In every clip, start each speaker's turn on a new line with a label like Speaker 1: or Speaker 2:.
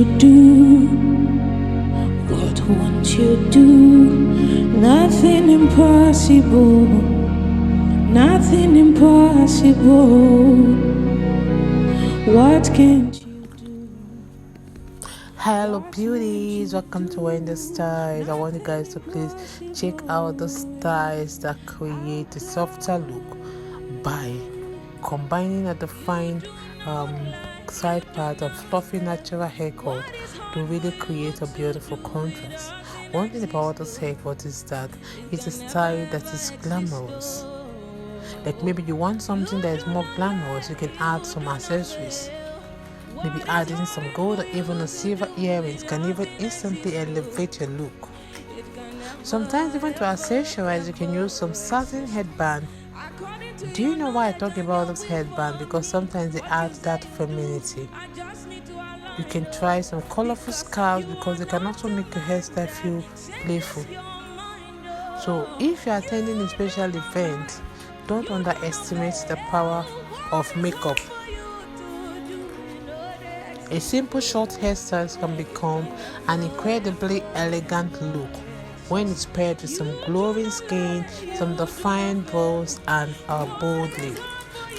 Speaker 1: you do? What won't you do? Nothing impossible. Nothing impossible. What can't you do?
Speaker 2: Hello beauties, welcome to Wendy Styles. I want you guys to please check out the styles that create a softer look by combining a defined side part of fluffy natural haircut to really create a beautiful contrast. One thing about this haircut is that it's a style that is glamorous. Like maybe you want something that is more glamorous, you can add some accessories. Maybe adding some gold or even a silver earrings can even instantly elevate your look. Sometimes even to accessorize, you can use some satin headband. Do you know why I talk about this headband? Because sometimes they add that femininity. You can try some colorful scarves because they can also make your hairstyle feel playful. So if you're attending a special event, don't underestimate the power of makeup. A simple short hairstyle can become an incredibly elegant look when it's paired with some glowing skin, some defined brows, and a bold lip.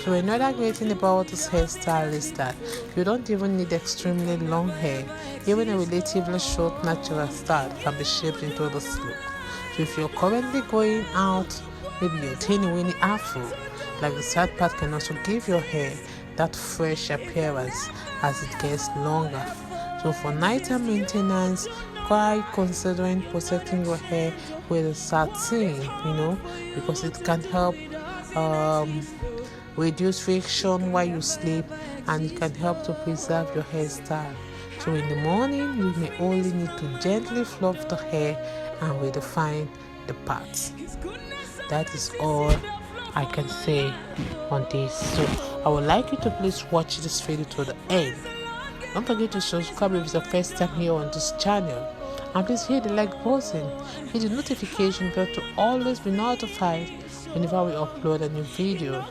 Speaker 2: So another great thing about this hairstyle is that you don't even need extremely long hair. Even a relatively short natural style can be shaped into this look. So if you're currently going out, maybe you're taking Winnie Afro, like the side part can also give your hair that fresh appearance as it gets longer. So for nighttime maintenance, try considering protecting your hair with a satin, because it can help reduce friction while you sleep, and it can help to preserve your hairstyle. So in the morning, you may only need to gently fluff the hair and redefine the parts. That is all I can say on this. So I would like you to please watch this video to the end. Don't forget to subscribe if it's the first time here on this channel, and please hit the like button, hit the notification bell to always be notified whenever we upload a new video,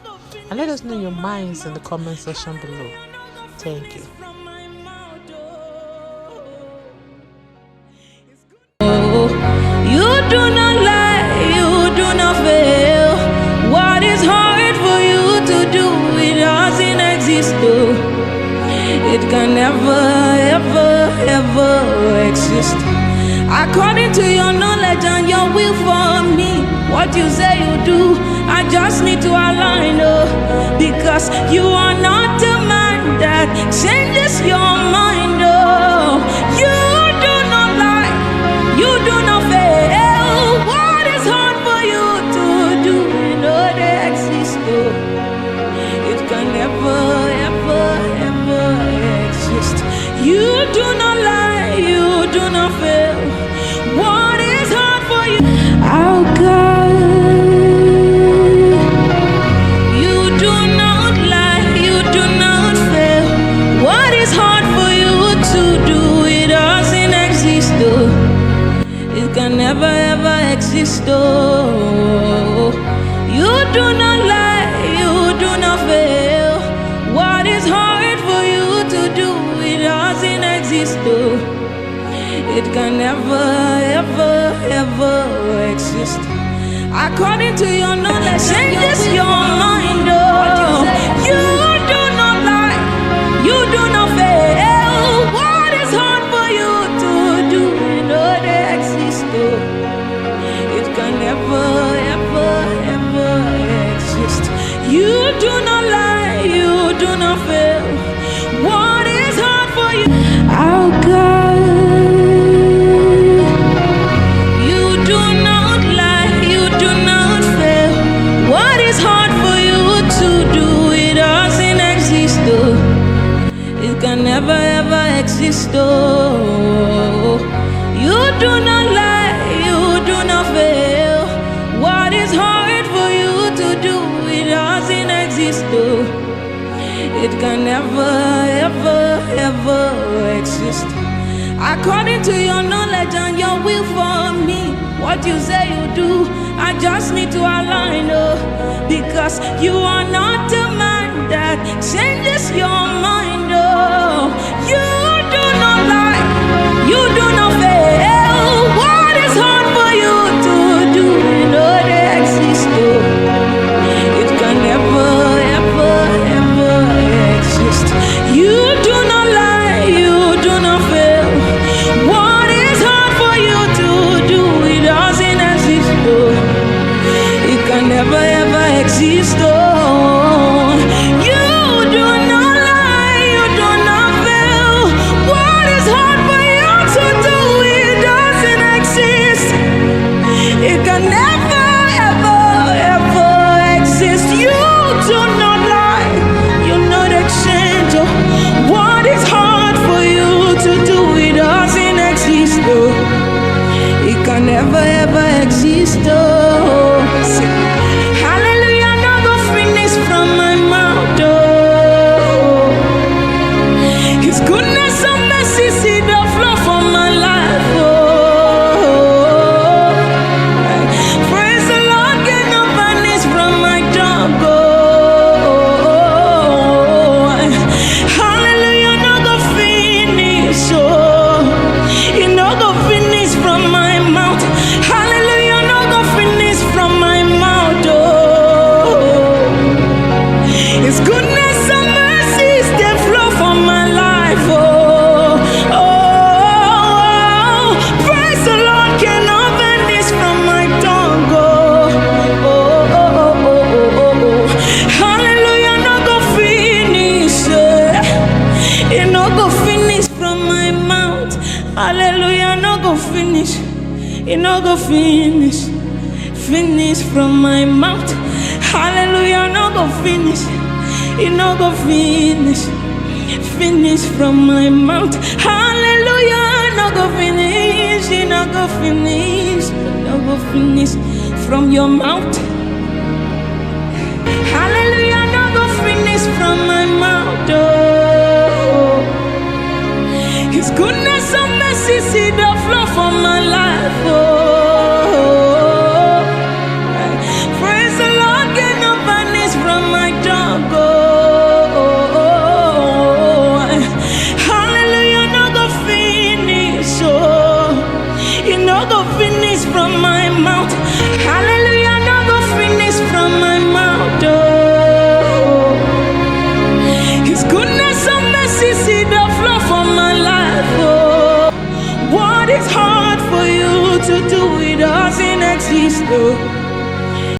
Speaker 2: and let us know your minds in the comment section below. Thank you.
Speaker 1: You do not lie, you do not fail. What is hard for you to do, it doesn't exist though. It can never, ever, ever exist. According to your knowledge and your will for me, what you say you do, I just need to align, because you are not a man that changes your mind, You do not lie, you do not fail. What is hard for you to do, they exist, It can never, ever, ever exist. You do not lie, you do not fail. What is hard for you? Oh God, you do not lie, you do not fail. What is hard for you to do, it doesn't exist, It can never ever exist, You do not lie, you do not fail. What is hard for you to do, it doesn't exist, It can never, ever, ever exist. According to your knowledge, changes your mind, You do not lie, you do not fail. What is hard for you to do, they exist, It can never, ever, ever exist. You do not lie, you do not fail. What is hard for you? Oh God, you do not lie, you do not fail. What is hard for you to do, it doesn't exist, It can never ever exist, You do not lie, you do not fail. What is hard for you to do, it doesn't exist, It can never, ever, ever exist. According to your knowledge and your will for me, what you say you do, I just need to align, because you are not a man that changes your mind, You do not lie. ever, ever exist. Oh, hallelujah, no go finish from my mouth. Oh, His goodness and mercy see the flow from my life. Oh, praise the Lord, get no vanish from my tongue. Oh, hallelujah, no go finish. Oh, you no go finish from my mouth. Hallelujah, no go finish from my mouth. Oh, His goodness and mercies they flow from my life. Oh, praise the Lord, cannot vanish from my tongue. Hallelujah, no go finish. It no go finish from my mouth. Hallelujah, no go finish. It no go finish. Finish from my mouth. Hallelujah, no go finish. It no go finish. Finish from my mouth. Hallelujah, no go finish. It no go finish. No go finish from your mouth. Hallelujah, no go finish from my mouth. Oh, His goodness and mercy see the flow from my life. Oh, praise the Lord, get no vanish from my tongue. Oh, hallelujah, no go finish. Oh, you no go finish from my mouth. Hallelujah, no go finish from my mouth. Oh, His goodness and mercy see the flow from my life. Oh, what is hard for you to do? It doesn't exist. Oh,